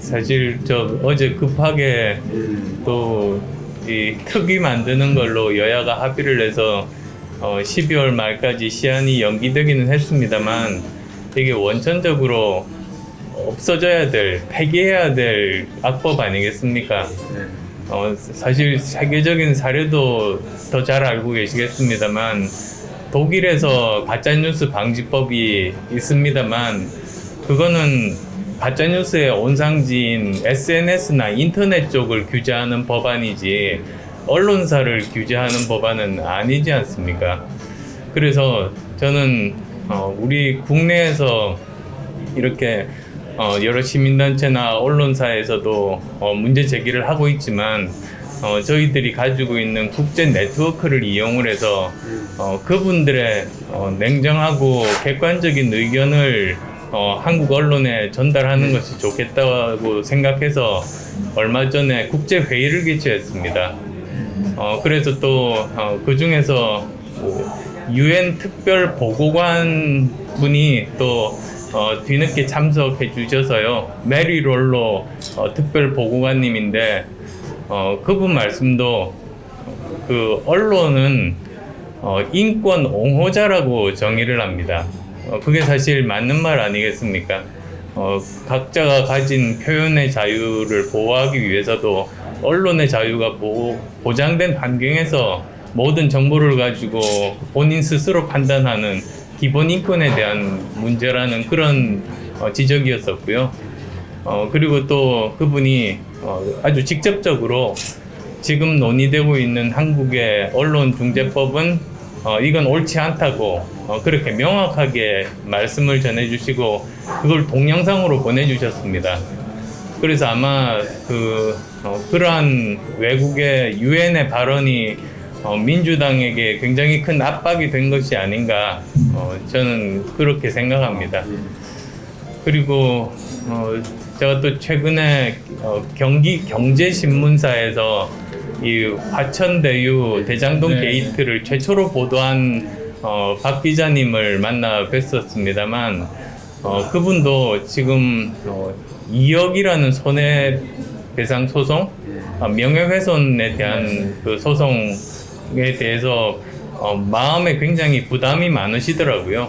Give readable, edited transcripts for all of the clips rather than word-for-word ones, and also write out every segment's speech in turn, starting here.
사실 저 어제 급하게 또 이 특위 만드는 걸로 여야가 합의를 해서 12월 말까지 시한이 연기되기는 했습니다만 이게 원천적으로 없어져야 될, 폐기해야 될 악법 아니겠습니까? 사실 세계적인 사례도 더 잘 알고 계시겠습니다만 독일에서 가짜뉴스 방지법이 있습니다만 그거는 가짜뉴스의 온상지인 SNS나 인터넷 쪽을 규제하는 법안이지 언론사를 규제하는 법안은 아니지 않습니까? 그래서 저는 우리 국내에서 이렇게 여러 시민단체나 언론사에서도 문제 제기를 하고 있지만 저희들이 가지고 있는 국제 네트워크를 이용을 해서 그분들의 냉정하고 객관적인 의견을 한국 언론에 전달하는 것이 좋겠다고 생각해서 얼마 전에 국제 회의를 개최했습니다. 그래서 또 그 중에서 UN 특별 보고관 분이 또 뒤늦게 참석해 주셔서요. 메리 롤로 특별 보고관님인데 그분 말씀도 그 언론은 인권 옹호자라고 정의를 합니다. 그게 사실 맞는 말 아니겠습니까? 각자가 가진 표현의 자유를 보호하기 위해서도 언론의 자유가 보장된 환경에서 모든 정보를 가지고 본인 스스로 판단하는 기본 인권에 대한 문제라는 그런 지적이었었고요. 그리고 또 그분이 아주 직접적으로 지금 논의되고 있는 한국의 언론중재법은 이건 옳지 않다고 그렇게 명확하게 말씀을 전해주시고 그걸 동영상으로 보내주셨습니다. 그래서 아마 그러한 외국의 유엔의 발언이 민주당에게 굉장히 큰 압박이 된 것이 아닌가 저는 그렇게 생각합니다. 그리고 제가 또 최근에 경기 경제신문사에서 이 화천대유 대장동 게이트를 최초로 보도한 박 기자님을 만나 뵀었습니다만 그분도 지금 2억이라는 손해배상 소송, 명예훼손에 대한 그 소송에 대해서 마음에 굉장히 부담이 많으시더라고요.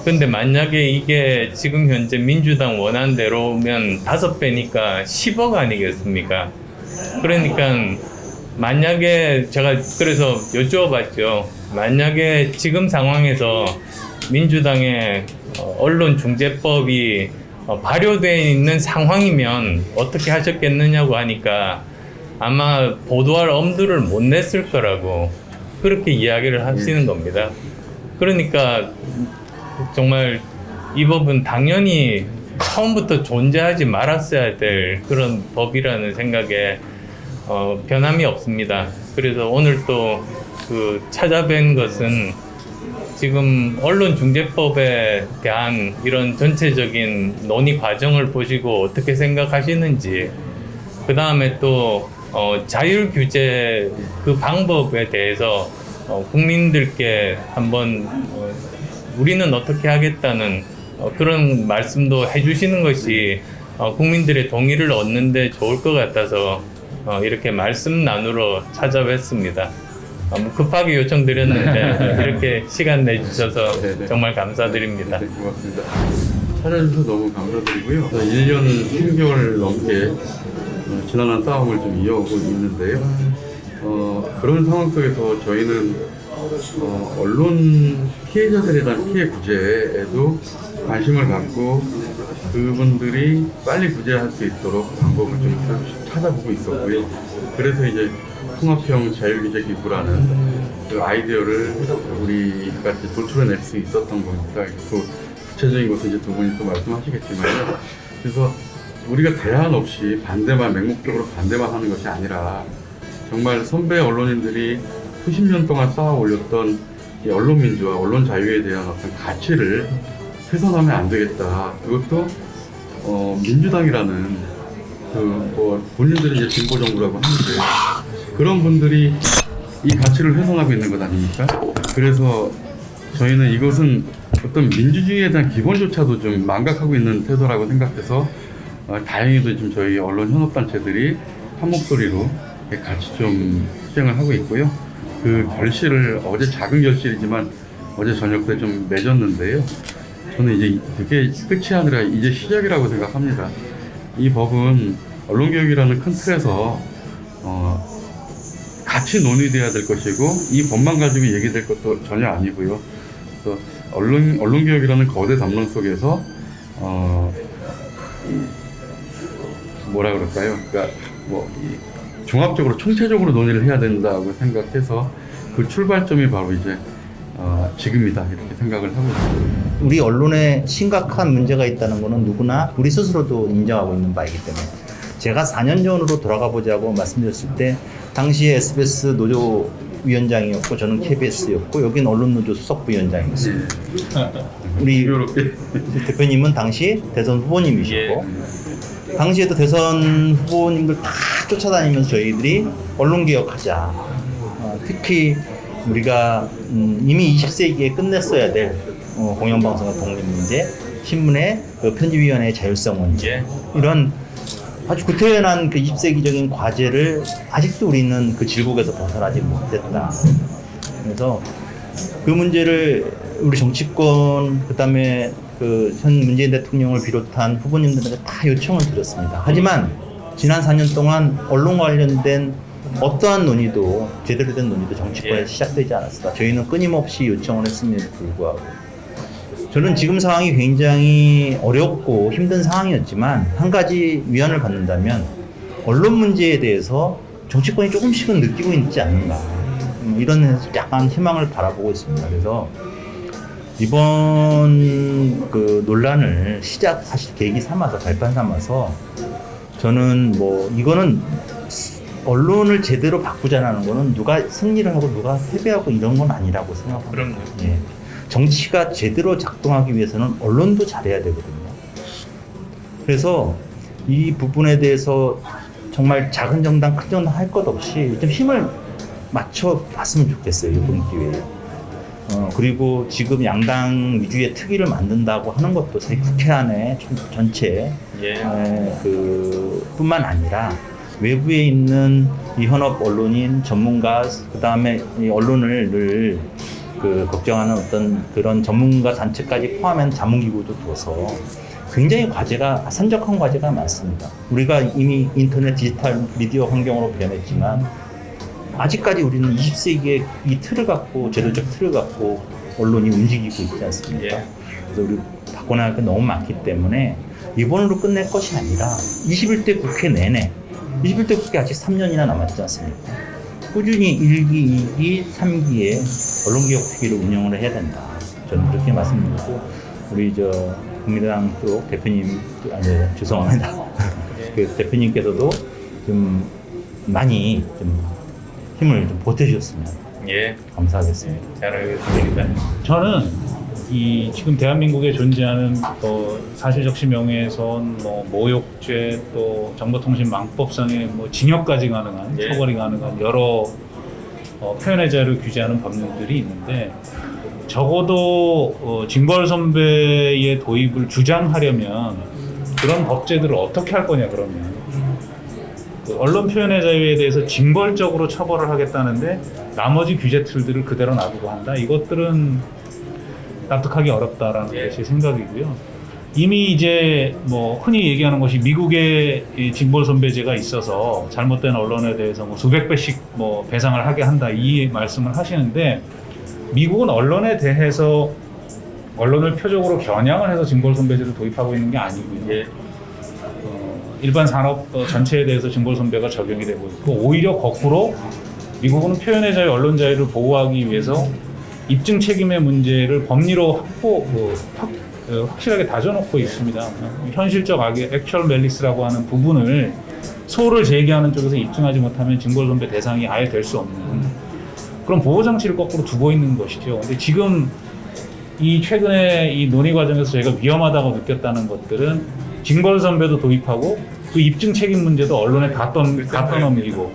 근데 만약에 이게 지금 현재 민주당 원안대로면 5배니까 10억 아니겠습니까? 그러니까 만약에 제가 그래서 여쭈어봤죠. 만약에 지금 상황에서 민주당의 언론중재법이 발효되어 있는 상황이면 어떻게 하셨겠느냐고 하니까 아마 보도할 엄두를 못 냈을 거라고 그렇게 이야기를 하시는 겁니다. 그러니까 정말 이 법은 당연히 처음부터 존재하지 말았어야 될 그런 법이라는 생각에 변함이 없습니다. 그래서 오늘 또 찾아뵌 것은 지금 언론중재법에 대한 이런 전체적인 논의 과정을 보시고 어떻게 생각하시는지, 그 다음에 또 자율규제 그 방법에 대해서 국민들께 한번 우리는 어떻게 하겠다는 그런 말씀도 해주시는 것이 국민들의 동의를 얻는 데 좋을 것 같아서 이렇게 말씀 나누러 찾아뵙습니다. 급하게 요청드렸는데 이렇게 시간 내주셔서 정말 감사드립니다. 네, 고맙습니다. 찾아주셔서 너무 감사드리고요. 1년 10개월 넘게 지난한 싸움을 좀 이어오고 있는데요. 그런 상황 속에서 저희는 언론 피해자들에 대한 피해 구제에도 관심을 갖고 그분들이 빨리 구제할 수 있도록 방법을 좀 찾아보고 있었고요. 그래서 이제 통합형 자율규제 기구라는 그 아이디어를 우리가 도출해낼 수 있었던 겁니다. 또 구체적인 것은 이제 두 분이 또 말씀하시겠지만요. 그래서 우리가 대안 없이 반대만, 맹목적으로 반대만 하는 것이 아니라 정말 선배 언론인들이 수십 년 동안 쌓아 올렸던 이 언론 민주화, 언론 자유에 대한 어떤 가치를 훼손하면 안 되겠다. 그것도 민주당이라는 본인들이 이제 진보 정부라고 하는데 그런 분들이 이 가치를 훼손하고 있는 것 아닙니까? 그래서 저희는 이것은 어떤 민주주의에 대한 기본조차도 좀 망각하고 있는 태도라고 생각해서 다행히도 지금 저희 언론 현업단체들이 한 목소리로 이렇게 같이 좀 투쟁을 하고 있고요. 그 결실을 어제 작은 결실이지만 어제 저녁 때 좀 맺었는데요. 저는 이제 그게 끝이 아니라 이제 시작이라고 생각합니다. 이 법은 언론개혁이라는 큰 틀에서 같이 논의돼야 될 것이고 이 법만 가지고 얘기될 것도 전혀 아니고요. 그래서 언론개혁이라는 거대 담론 속에서 뭐라 그럴까요? 그러니까 종합적으로 총체적으로 논의를 해야 된다고 생각해서 그 출발점이 바로 이제 지금이다 이렇게 생각을 하고 있습니다. 우리 언론에 심각한 문제가 있다는 것은 누구나 우리 스스로도 인정하고 있는 바이기 때문에 제가 4년 전으로 돌아가 보자고 말씀드렸을 때 당시에 SBS 노조 위원장이었고 저는 KBS였고 여긴 언론노조 수석부위원장이었습니다. 우리 이렇게 대표님은 당시 대선 후보님이셨고 당시에도 대선 후보님들 다 쫓아다니면서 저희들이 언론개혁하자. 특히 우리가 이미 20세기에 끝냈어야 될 공영방송과 독립문제, 신문의 그 편집위원회의 자율성 문제 이런 아주 구태연한 그 20세기적인 과제를 아직도 우리는 그 질곡에서 벗어나지 못했다. 그래서 그 문제를 우리 정치권 그다음에 그 현 문재인 대통령을 비롯한 후보님들한테 다 요청을 드렸습니다. 하지만 지난 4년 동안 언론 관련된 어떠한 논의도 제대로 된 논의도 정치권에서 시작되지 않았습니다. 저희는 끊임없이 요청을 했음에도 불구하고 저는 지금 상황이 굉장히 어렵고 힘든 상황이었지만 한 가지 위안을 받는다면 언론 문제에 대해서 정치권이 조금씩은 느끼고 있지 않는가 이런 약간 희망을 바라보고 있습니다. 그래서 이번 그 논란을 사실 계기 삼아서 발판 삼아서 저는 이거는 언론을 제대로 바꾸자는 거는 누가 승리를 하고 누가 패배하고 이런 건 아니라고 생각합니다. 그럼요. 예. 정치가 제대로 작동하기 위해서는 언론도 잘해야 되거든요. 그래서 이 부분에 대해서 정말 작은 정당, 큰 정당 할 것 없이 좀 힘을 맞춰 봤으면 좋겠어요. 이번 기회에. 그리고 지금 양당 위주의 특위를 만든다고 하는 것도 사실 국회 안에 전체 뿐만 아니라 외부에 있는 이 현업 언론인 전문가 그다음에 이 언론을 걱정하는 어떤 그런 전문가 단체까지 포함한 자문기구도 둬서 굉장히 산적한 과제가 많습니다. 우리가 이미 인터넷 디지털 미디어 환경으로 변했지만 아직까지 우리는 20세기의 이 틀을 갖고 제도적 틀을 갖고 언론이 움직이고 있지 않습니까? 그래서 우리 바꿔나갈 게 너무 많기 때문에 이번으로 끝낼 것이 아니라 21대 국회 내내 21대 국회 아직 3년이나 남았지 않습니까? 꾸준히 1기, 2기, 3기에 언론개혁특위를 운영을 해야 된다. 저는 그렇게 말씀드리고 우리 국민의당 쪽 대표님, 죄송합니다. 그 대표님께서도 좀 많이 힘을 좀 보태주셨으면 감사하겠습니다. 잘 알겠습니다. 저는 지금 대한민국에 존재하는 사실적시 명예훼손, 모욕죄, 또 정보통신망법상의 징역까지 가능한 처벌이 가능한 여러 표현의 자유를 규제하는 법률들이 있는데 적어도 징벌 선배의 도입을 주장하려면 그런 법제들을 어떻게 할 거냐 그러면 언론 표현의 자유에 대해서 징벌적으로 처벌을 하겠다는데 나머지 규제 틀들을 그대로 놔두고 한다. 이것들은 납득하기 어렵다라는 것이 생각이고요. 이미 이제 흔히 얘기하는 것이 미국의 징벌 손배제가 있어서 잘못된 언론에 대해서 수백 배씩 배상을 하게 한다 이 말씀을 하시는데 미국은 언론에 대해서 언론을 표적으로 겨냥을 해서 징벌 손배제를 도입하고 있는 게 아니고요. 일반 산업 전체에 대해서 징벌 손배가 적용이 되고 있고 오히려 거꾸로 미국은 표현의 자유, 언론 자유를 보호하기 위해서 입증 책임의 문제를 법리로 확실하게 다져놓고 있습니다. 현실적 액츄얼 멜리스라고 하는 부분을 소를 제기하는 쪽에서 입증하지 못하면 징벌 손배 대상이 아예 될 수 없는 그런 보호 장치를 거꾸로 두고 있는 것이죠. 근데 지금 최근에 이 논의 과정에서 저희가 위험하다고 느꼈다는 것들은 징벌 선배도 도입하고 그 입증 책임 문제도 언론에 다 떠넘기고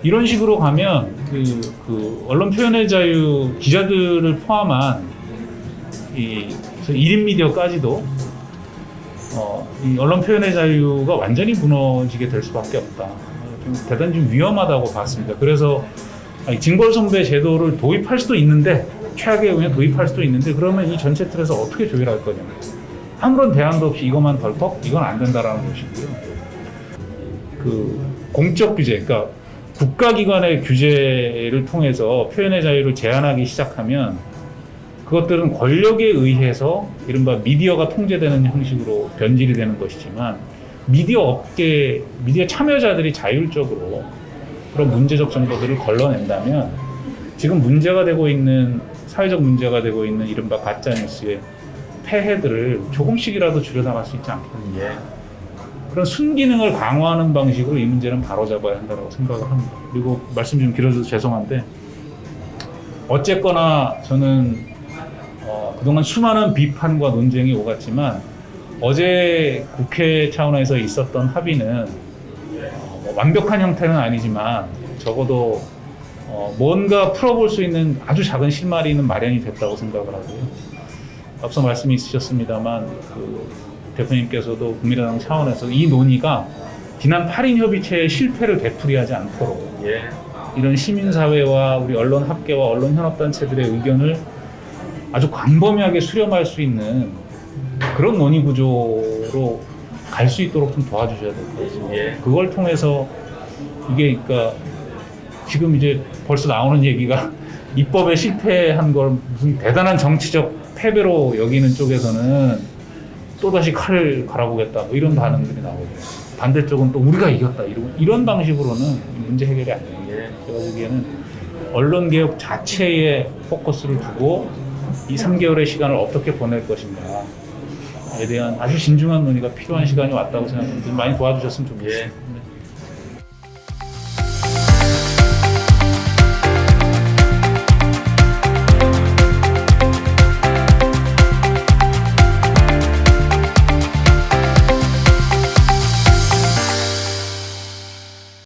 이런 식으로 가면 그 언론 표현의 자유 기자들을 포함한 1인 미디어까지도 이 언론 표현의 자유가 완전히 무너지게 될 수밖에 없다. 좀 대단히 좀 위험하다고 봤습니다. 그래서 징벌선배 제도를 도입할 수도 있는데 최악의 경우에 도입할 수도 있는데 그러면 이 전체 틀에서 어떻게 조율할 거냐. 아무런 대안도 없이 이것만 덜컥 이건 안 된다라는 것이고요. 그 공적 규제, 그러니까 국가기관의 규제를 통해서 표현의 자유를 제한하기 시작하면 그것들은 권력에 의해서 이른바 미디어가 통제되는 형식으로 변질이 되는 것이지만 미디어 업계, 미디어 참여자들이 자율적으로 그런 문제적 정보들을 걸러낸다면 지금 문제가 되고 있는, 사회적 문제가 되고 있는 이른바 가짜뉴스의 폐해들을 조금씩이라도 줄여나갈 수 있지 않겠느냐. 그런 순기능을 강화하는 방식으로 이 문제는 바로잡아야 한다고 생각을 합니다. 그리고 말씀 좀 길어져서 죄송한데 어쨌거나 저는 그동안 수많은 비판과 논쟁이 오갔지만 어제 국회 차원에서 있었던 합의는 완벽한 형태는 아니지만 적어도 뭔가 풀어볼 수 있는 아주 작은 실마리는 마련이 됐다고 생각을 하고요. 앞서 말씀이 있으셨습니다만 그 대표님께서도 국민의당 차원에서 이 논의가 지난 8인 협의체의 실패를 되풀이하지 않도록 이런 시민사회와 우리 언론 학계와 언론 현업단체들의 의견을 아주 광범위하게 수렴할 수 있는 그런 논의 구조로 갈 수 있도록 좀 도와주셔야 될 것 같습니다. 그걸 통해서 이게 그러니까 지금 이제 벌써 나오는 얘기가 입법에 실패한 걸 무슨 대단한 정치적 패배로 여기는 쪽에서는 또다시 칼을 갈아보겠다 뭐 이런 반응들이 나오고 반대쪽은 또 우리가 이겼다 이런 방식으로는 문제 해결이 안 됩니다. 제가 보기에는 언론개혁 자체에 포커스를 두고 이 3개월의 시간을 어떻게 보낼 것인가에 대한 아주 신중한 논의가 필요한 시간이 왔다고 생각합니다. 많이 도와주셨으면 좋겠습니다.